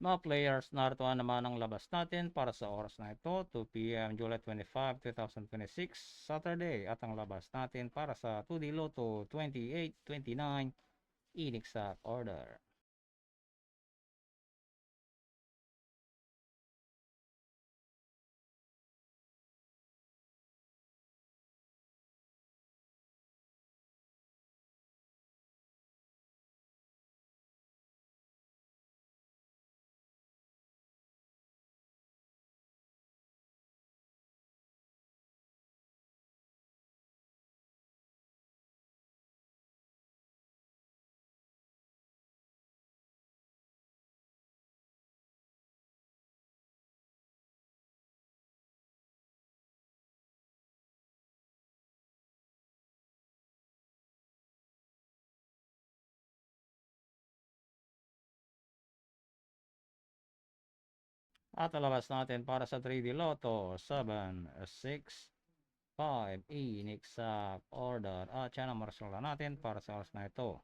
Mga players, narito naman ang labas natin para sa oras na ito, 2 p.m. July 25, 2026, Saturday. At ang labas natin para sa 2D Lotto 28-29, inexact order. At alabas natin para sa 3D Lotto, 7, 6, 5, inexact order. At yan ang marasala natin para sa oras na ito.